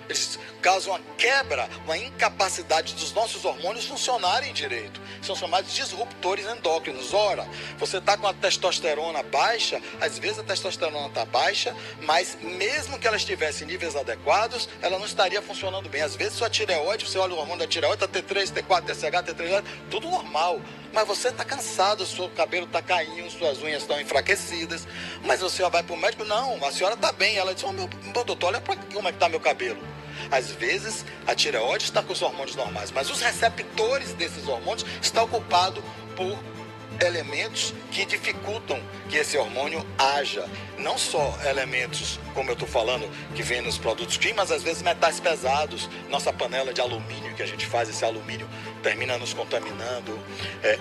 Eles causam uma quebra, uma incapacidade dos nossos hormônios funcionarem direito. São chamados disruptores endócrinos. Ora, você está com a testosterona baixa, às vezes a testosterona está baixa, mas mesmo que ela estivesse em níveis adequados, ela não estaria funcionando bem. Às vezes sua tireoide, você olha o hormônio da tireoide, está T3, T4, TSH, T3, tudo normal. Mas você está cansado, seu cabelo está caindo, suas unhas estão enfraquecidas. Mas você vai para o médico, não, a senhora está bem. Ela diz, meu doutor, olha como é que está meu cabelo. Às vezes a tireoide está com os hormônios normais, mas os receptores desses hormônios estão ocupados por elementos que dificultam que esse hormônio haja. Não só elementos, como eu estou falando, que vem nos produtos químicos, mas às vezes metais pesados. Nossa panela de alumínio que a gente faz, esse alumínio termina nos contaminando.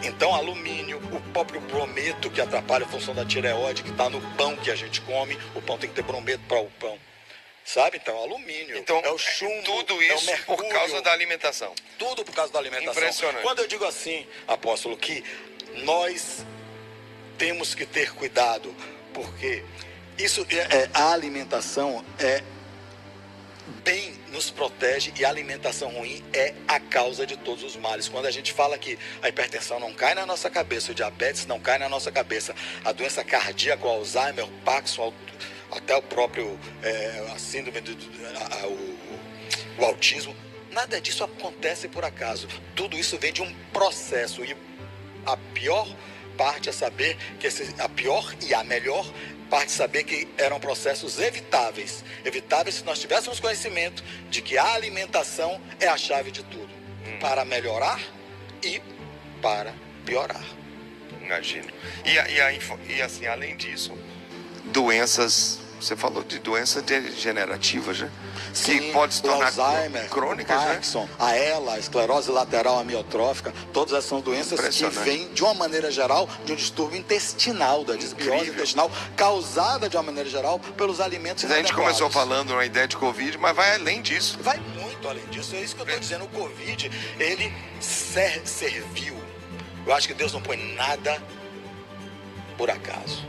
Então alumínio, o próprio brometo que atrapalha a função da tireoide, que está no pão que a gente come. O pão tem que ter brometo para o pão. Sabe? Então, alumínio, então, é o chumbo, tudo isso é o mercúrio, por causa da alimentação. Tudo por causa da alimentação. Impressionante. Quando eu digo assim, apóstolo, que nós temos que ter cuidado, porque a alimentação bem nos protege e a alimentação ruim é a causa de todos os males. Quando a gente fala que a hipertensão não cai na nossa cabeça, o diabetes não cai na nossa cabeça, a doença cardíaca, o Alzheimer, o Parkinson, até o próprio a síndrome o autismo, Nada disso acontece por acaso. Tudo isso vem de um processo. E a pior parte é saber que a pior e a melhor parte é saber que eram processos evitáveis. Evitáveis se nós tivéssemos conhecimento de que a alimentação é a chave de tudo. Para melhorar e para piorar. Imagino. E assim, além disso, doenças, você falou de doenças degenerativas, né? Sim, que pode se tornar Alzheimer, crônicas, né? Parkinson, a ELA, a esclerose lateral amiotrófica, todas essas são doenças que vêm, de uma maneira geral, de um distúrbio intestinal, da disbiose intestinal, causada, de uma maneira geral, pelos alimentos inadequados. A gente começou falando uma ideia de Covid, mas vai além disso. Vai muito além disso, é isso que eu estou dizendo. O Covid, ele serviu. Eu acho que Deus não põe nada por acaso.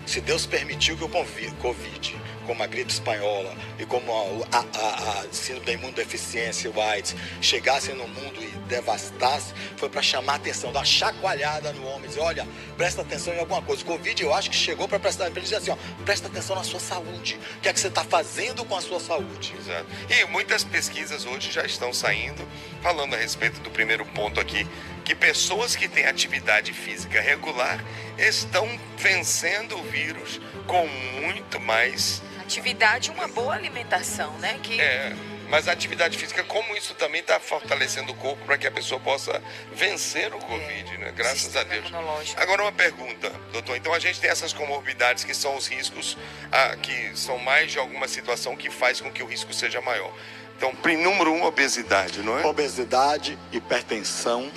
Se Deus permitiu que o Covid, como a gripe espanhola e como a síndrome da imunodeficiência, o AIDS, chegasse no mundo e devastasse, foi para chamar a atenção, dar uma chacoalhada no homem, dizer, olha, presta atenção em alguma coisa. O Covid, eu acho que chegou para prestar, para dizer assim, ó, presta atenção na sua saúde. O que é que você está fazendo com a sua saúde? Exato. E muitas pesquisas hoje já estão saindo, falando a respeito do primeiro ponto aqui, que pessoas que têm atividade física regular estão vencendo o vírus com muito mais... Atividade e uma boa alimentação, né? Mas a atividade física, como isso também está fortalecendo o corpo para que a pessoa possa vencer o Covid, né? Graças a Deus. Agora uma pergunta, doutor. Então a gente tem essas comorbidades que são os riscos, que são mais de alguma situação que faz com que o risco seja maior. Então, número 1, obesidade, não é? Obesidade, hipertensão,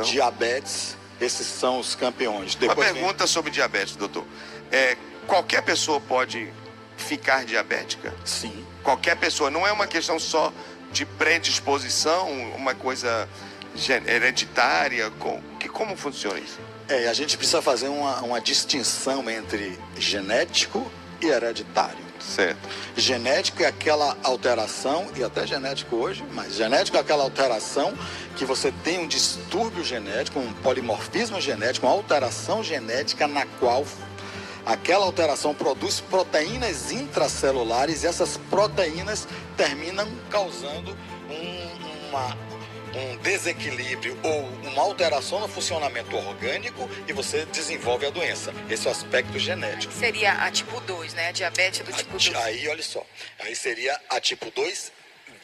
diabetes, esses são os campeões. Uma pergunta sobre diabetes, doutor. Qualquer pessoa pode ficar diabética? Sim. Qualquer pessoa, não é uma questão só de predisposição, uma coisa hereditária, como funciona isso? A gente precisa fazer uma distinção entre genético e hereditário. Certo. Genético é aquela alteração, e até genético hoje, mas genético é aquela alteração que você tem um distúrbio genético, um polimorfismo genético, uma alteração genética na qual aquela alteração produz proteínas intracelulares e essas proteínas terminam causando um desequilíbrio ou uma alteração no funcionamento orgânico e você desenvolve a doença. Esse é o aspecto genético. Seria a tipo 2, né? A diabetes do tipo 2. Aí, olha só. Aí seria a tipo 2,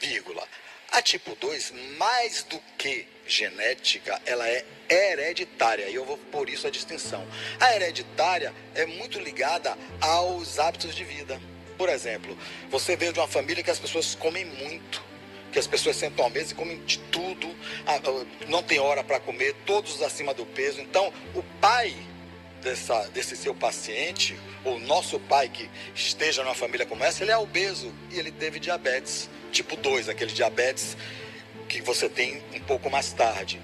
vírgula. A tipo 2, mais do que genética, ela é hereditária. E eu vou por isso a distinção. A hereditária é muito ligada aos hábitos de vida. Por exemplo, você veio de uma família que as pessoas comem muito, que as pessoas sentam à mesa e comem de tudo, não tem hora para comer, todos acima do peso. Então, o pai desse seu paciente, ou nosso pai que esteja numa família como essa, ele é obeso e ele teve diabetes tipo 2, aquele diabetes que você tem um pouco mais tarde.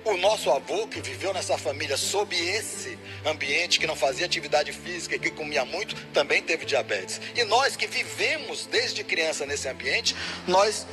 O nosso avô, que viveu nessa família sob esse ambiente, que não fazia atividade física e que comia muito, também teve diabetes. E nós que vivemos desde criança nesse ambiente, nós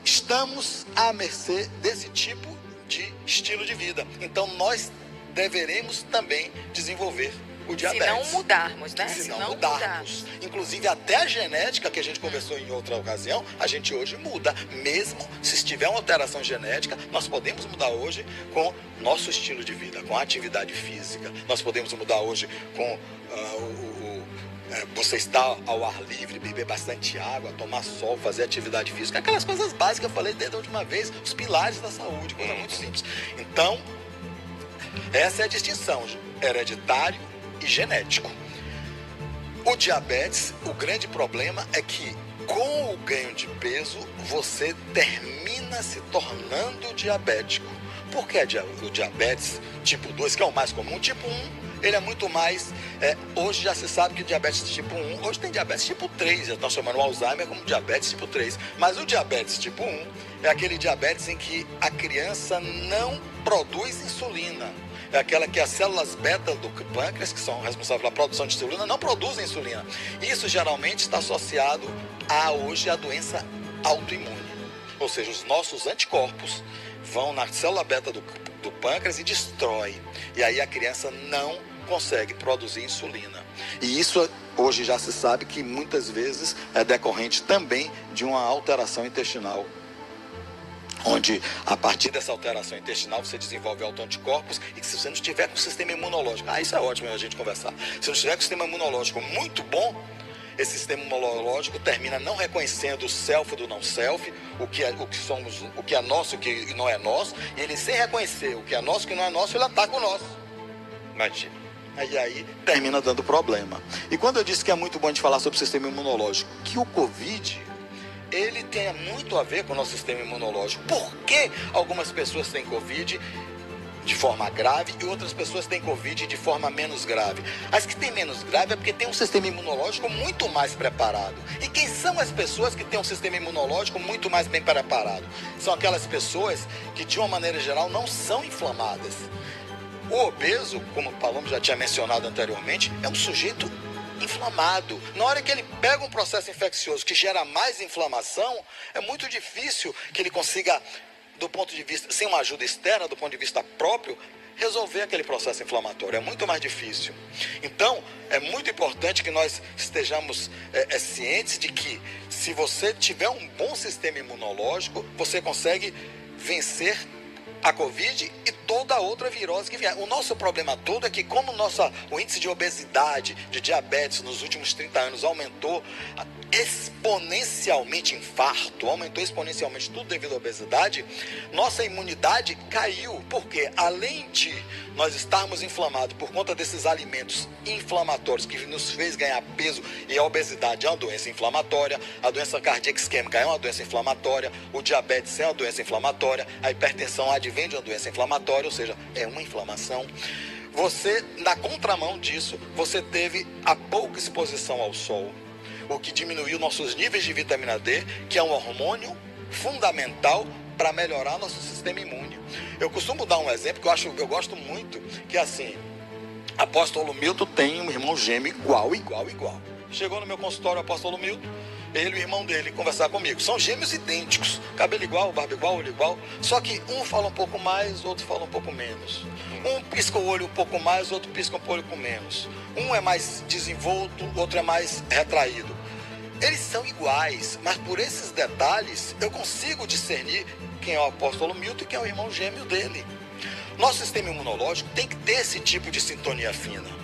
estamos à mercê desse tipo de estilo de vida. Então nós deveremos também desenvolver o diabetes. Se não mudarmos, né? Se não mudarmos. Inclusive até a genética, que a gente conversou em outra ocasião, a gente hoje muda. Mesmo se estiver uma alteração genética, nós podemos mudar hoje com nosso estilo de vida, com a atividade física. Nós podemos mudar hoje com você estar ao ar livre, beber bastante água, tomar sol, fazer atividade física. Aquelas coisas básicas que eu falei desde a última vez, os pilares da saúde, coisa muito simples. Então, essa é a distinção, hereditário e genético. O diabetes, o grande problema é que com o ganho de peso, você termina se tornando diabético. Por que o diabetes tipo 2, que é o mais comum, tipo 1, ele é muito mais... hoje já se sabe que o diabetes tipo 1, hoje tem diabetes tipo 3, já estão chamando o Alzheimer como diabetes tipo 3. Mas o diabetes tipo 1 é aquele diabetes em que a criança não produz insulina. É aquela que as células beta do pâncreas, que são responsáveis pela produção de insulina, não produzem insulina. Isso geralmente está associado hoje à doença autoimune. Ou seja, os nossos anticorpos vão na célula beta do pâncreas e destrói. E aí a criança não consegue produzir insulina. E isso hoje já se sabe que muitas vezes é decorrente também de uma alteração intestinal onde a partir dessa alteração intestinal você desenvolve autoanticorpos, e que se você não estiver com o sistema imunológico, isso é ótimo a gente conversar, se não estiver com o sistema imunológico muito bom, esse sistema imunológico termina não reconhecendo o self do não self, o que somos, o que é nosso e o que não é nosso, e ele, sem reconhecer o que é nosso e o que não é nosso, ele ataca o nosso. Imagina. E aí termina dando problema. E quando eu disse que é muito bom a gente falar sobre o sistema imunológico, que o Covid, ele tem muito a ver com o nosso sistema imunológico. Por que algumas pessoas têm Covid de forma grave e outras pessoas têm Covid de forma menos grave? As que têm menos grave é porque tem um sistema imunológico muito mais preparado. E quem são as pessoas que têm um sistema imunológico muito mais bem preparado? São aquelas pessoas que, de uma maneira geral, não são inflamadas. O obeso, como o Paloma já tinha mencionado anteriormente, é um sujeito inflamado. Na hora que ele pega um processo infeccioso que gera mais inflamação, é muito difícil que ele consiga, do ponto de vista, sem uma ajuda externa, do ponto de vista próprio, resolver aquele processo inflamatório. É muito mais difícil. Então, é muito importante que nós estejamos cientes de que, se você tiver um bom sistema imunológico, você consegue vencer a Covid e toda a outra virose que vier. O nosso problema todo é que, como o índice de obesidade, de diabetes nos últimos 30 anos aumentou exponencialmente, infarto, aumentou exponencialmente, tudo devido à obesidade, nossa imunidade caiu, porque além de nós estarmos inflamados por conta desses alimentos inflamatórios que nos fez ganhar peso, e a obesidade é uma doença inflamatória, a doença cardíaca isquêmica é uma doença inflamatória, o diabetes é uma doença inflamatória, a hipertensão advém de uma doença inflamatória, ou seja, é uma inflamação. Você, na contramão disso, você teve a pouca exposição ao sol, o que diminuiu nossos níveis de vitamina D, que é um hormônio fundamental para melhorar nosso sistema imune. Eu costumo dar um exemplo que eu gosto muito, que é assim: apóstolo Milton tem um irmão gêmeo igual. Chegou no meu consultório o apóstolo Milton, ele e o irmão dele conversar comigo. São gêmeos idênticos, cabelo igual, barba igual, olho igual, só que um fala um pouco mais, outro fala um pouco menos. Um pisca o olho um pouco mais, outro pisca um pouco menos. Um é mais desenvolto, outro é mais retraído. Eles são iguais, mas por esses detalhes eu consigo discernir quem é o apóstolo Milton e quem é o irmão gêmeo dele. Nosso sistema imunológico tem que ter esse tipo de sintonia fina.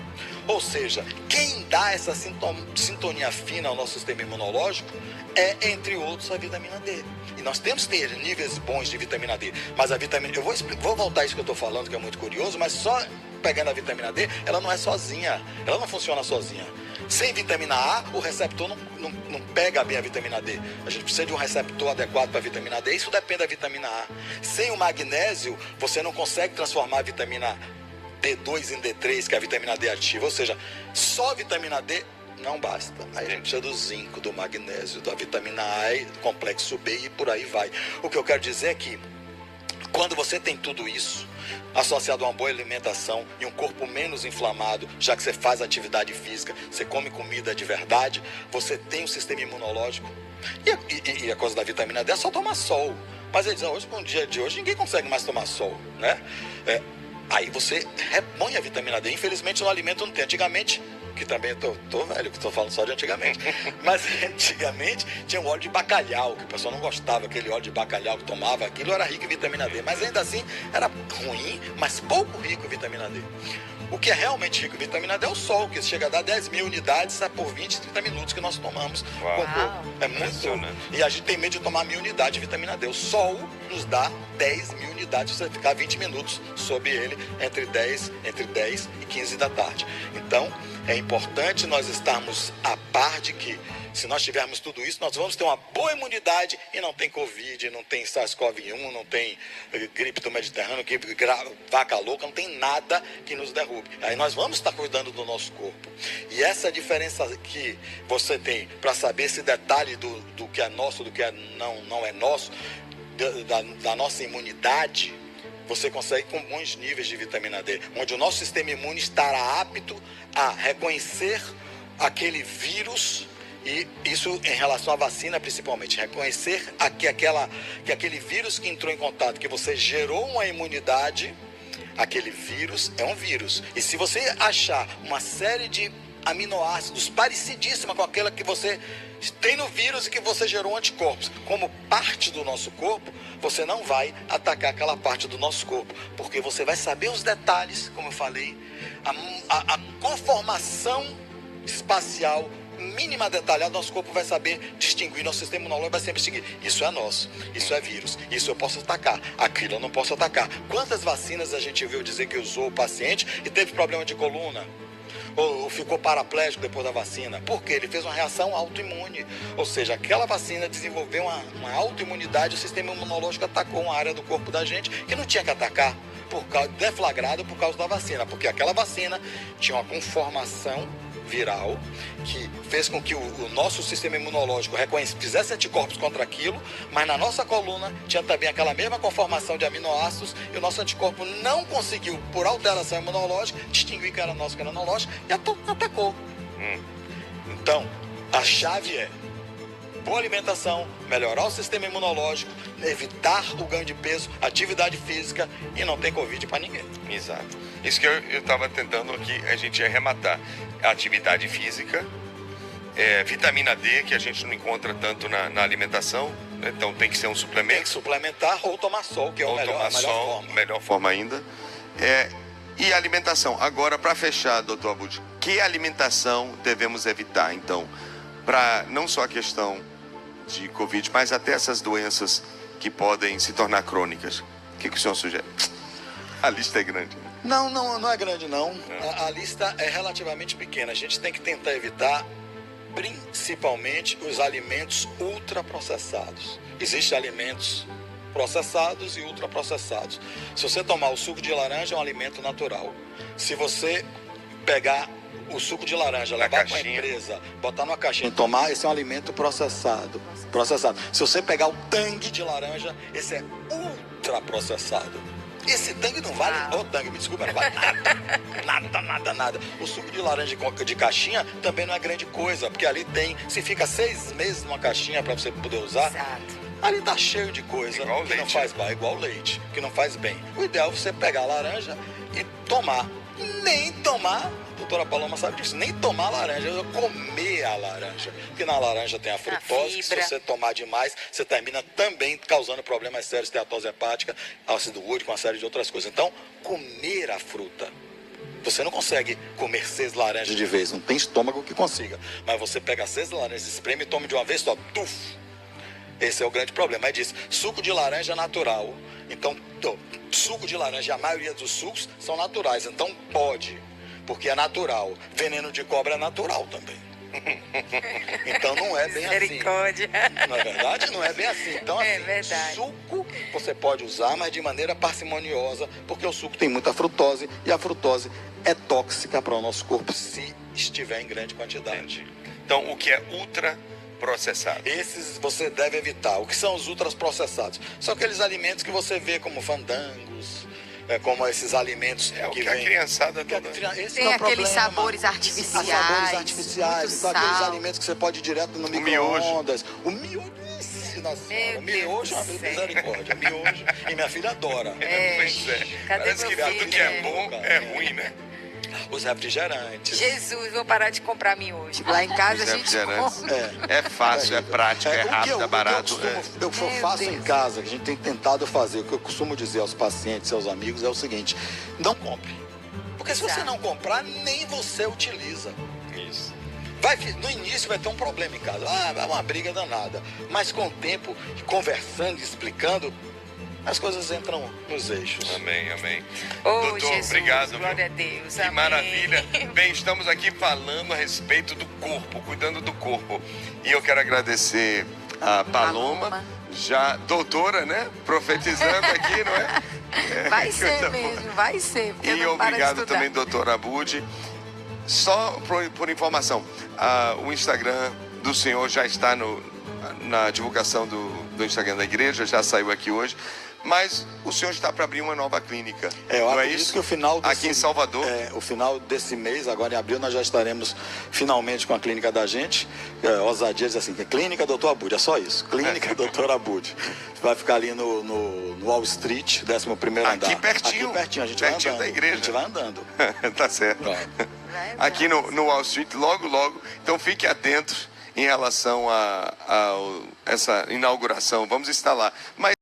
Ou seja, quem dá essa sintonia fina ao nosso sistema imunológico é, entre outros, a vitamina D. E nós temos que ter níveis bons de vitamina D. Mas a vitamina... Eu vou voltar a isso que eu estou falando, que é muito curioso, mas só pegando a vitamina D, ela não é sozinha. Ela não funciona sozinha. Sem vitamina A, o receptor não pega bem a vitamina D. A gente precisa de um receptor adequado para a vitamina D. Isso depende da vitamina A. Sem o magnésio, você não consegue transformar a vitamina D2 em D3, que é a vitamina D ativa. Ou seja, só a vitamina D não basta. Aí a gente precisa do zinco, do magnésio, da vitamina A, do complexo B e por aí vai. O que eu quero dizer é que, quando você tem tudo isso associado a uma boa alimentação e um corpo menos inflamado, já que você faz atividade física, você come comida de verdade, você tem um sistema imunológico. E a coisa da vitamina D é só tomar sol. Mas eles dizem, hoje, com o dia de hoje, ninguém consegue mais tomar sol, né? Aí você repõe a vitamina D. Infelizmente no alimento não tem. Antigamente, que também tô velho, que estou falando só de antigamente, mas antigamente tinha um óleo de bacalhau, que o pessoal não gostava, aquele óleo de bacalhau que tomava, aquilo era rico em vitamina D, mas ainda assim era ruim, mas pouco rico em vitamina D. O que é realmente rico em vitamina D é o sol, que chega a dar 10 mil unidades por 20, 30 minutos que nós tomamos. É muito. E a gente tem medo de tomar 1000 unidades de vitamina D. O sol nos dá 10 mil unidades, você ficar 20 minutos sob ele, entre 10 e 15 da tarde. Então, é importante nós estarmos a par de que, se nós tivermos tudo isso, nós vamos ter uma boa imunidade e não tem Covid, não tem SARS-CoV-1, não tem gripe do Mediterrâneo, vaca louca, não tem nada que nos derrube. Aí nós vamos estar cuidando do nosso corpo. E essa diferença que você tem para saber esse detalhe do que é nosso, do que não é nosso, da nossa imunidade, você consegue com bons níveis de vitamina D, onde o nosso sistema imune estará apto a reconhecer aquele vírus, e isso em relação à vacina principalmente, reconhecer que aquele vírus que entrou em contato, que você gerou uma imunidade, aquele vírus é um vírus. E se você achar uma série de aminoácidos parecidíssima com aquela que você tem no vírus e que você gerou anticorpos. Como parte do nosso corpo, você não vai atacar aquela parte do nosso corpo, porque você vai saber os detalhes, como eu falei, a conformação espacial mínima detalhada, nosso corpo vai saber distinguir, nosso sistema imunológico vai sempre distinguir. Isso é nosso, isso é vírus, isso eu posso atacar, aquilo eu não posso atacar. Quantas vacinas a gente viu dizer que usou o paciente e teve problema de coluna? Ou ficou paraplégico depois da vacina? Porque ele fez uma reação autoimune. Ou seja, aquela vacina desenvolveu uma autoimunidade, o sistema imunológico atacou uma área do corpo da gente que não tinha que atacar, deflagrado por causa da vacina. Porque aquela vacina tinha uma conformação viral que fez com que o nosso sistema imunológico fizesse anticorpos contra aquilo, mas na nossa coluna tinha também aquela mesma conformação de aminoácidos e o nosso anticorpo não conseguiu, por alteração imunológica, distinguir que era nosso, que era analógico e atacou. Então, a chave é boa alimentação, melhorar o sistema imunológico, evitar o ganho de peso, atividade física e não ter Covid para ninguém. Exato. Isso que eu estava tentando aqui, a gente arrematar. Atividade física, vitamina D, que a gente não encontra tanto na alimentação, né? Então tem que ser um suplemento. Tem que suplementar ou tomar sol, que é a melhor forma. Melhor forma ainda. E alimentação. Agora, para fechar, doutor Abud, que alimentação devemos evitar, então, para não só a questão de Covid, mas até essas doenças que podem se tornar crônicas? O que o senhor sugere? A lista é grande. Não é grande não. A lista é relativamente pequena. A gente tem que tentar evitar principalmente os alimentos ultraprocessados. Existem alimentos processados e ultraprocessados. Se você tomar o suco de laranja, é um alimento natural. Se você pegar o suco de laranja, levar para a empresa, botar numa caixinha e tomar, esse é um alimento processado. Se você pegar o tangue de laranja, esse é ultraprocessado. Esse tangue não vale, tangue, me desculpa, não vale nada. O suco de laranja de caixinha também não é grande coisa, porque ali se fica 6 meses numa caixinha para você poder usar, ali tá cheio de coisa igual que leite. Não faz bem, igual leite, que não faz bem. O ideal é você pegar a laranja e tomar. Nem tomar, a doutora Paloma sabe disso, nem tomar laranja, comer a laranja. Porque na laranja tem a frutose, que se você tomar demais, você termina também causando problemas sérios, esteatose hepática, ácido úrico, uma série de outras coisas. Então, comer a fruta. Você não consegue comer 6 laranjas de vez, não tem estômago que consiga. Mas você pega 6 laranjas, espreme e tome de uma vez só, tuf! Esse é o grande problema. Aí diz, suco de laranja natural. Então, suco de laranja, a maioria dos sucos são naturais. Então, pode, porque é natural. Veneno de cobra é natural também. Então, não é bem assim. Não é verdade? Não é bem assim. Então, assim, suco você pode usar, mas de maneira parcimoniosa, porque o suco tem muita frutose e a frutose é tóxica para o nosso corpo se estiver em grande quantidade. Entendi. Então, o que é ultraprocessado? Esses você deve evitar. O que são os ultraprocessados? São aqueles alimentos que você vê como fandangos, como esses alimentos que o que a criançada toda. Tem aqueles sabores artificiais. Sabores artificiais. Então, aqueles alimentos que você pode ir direto no micro-ondas. O miojo. O miojo é uma misericórdia. Miojo. E minha filha adora. Pois é. Parece que tudo que é bom é ruim, né? Os refrigerantes. Jesus, vou parar de comprar miojo. Lá em casa a gente compra. É fácil, é prático, é rápido, é barato. Eu faço em casa, que a gente tem tentado fazer. O que eu costumo dizer aos pacientes e aos amigos é o seguinte: não compre. Porque se você não comprar, nem você utiliza. Isso. No início vai ter um problema em casa. É uma briga danada. Mas com o tempo, conversando, explicando, as coisas entram nos eixos. Amém. Doutor, Jesus, obrigado. Glória a Deus. Que amém. Maravilha. Bem, estamos aqui falando a respeito do corpo, cuidando do corpo. E eu quero agradecer a Paloma, já doutora, né? Profetizando aqui, não é? Vai ser mesmo, vai ser. E obrigado também, doutor Abud. Só por informação, o Instagram do senhor já está na divulgação do Instagram da igreja, já saiu aqui hoje. mas o senhor está para abrir uma nova clínica. Eu não é acredito isso? que o final desse, aqui em Salvador. o final desse mês, agora em abril, nós já estaremos finalmente com a clínica da gente. Ousadia diz assim, que é Clínica Dr. Abud, é só isso. Clínica Dr. Abud. Vai ficar ali no Wall Street, 11º andar. Aqui pertinho. Aqui pertinho, a gente Pertinho vai andando. da igreja. A gente vai andando. Tá certo. Aqui no Wall Street, logo, logo. Então fiquem atentos em relação a essa inauguração. Vamos estar lá. Mas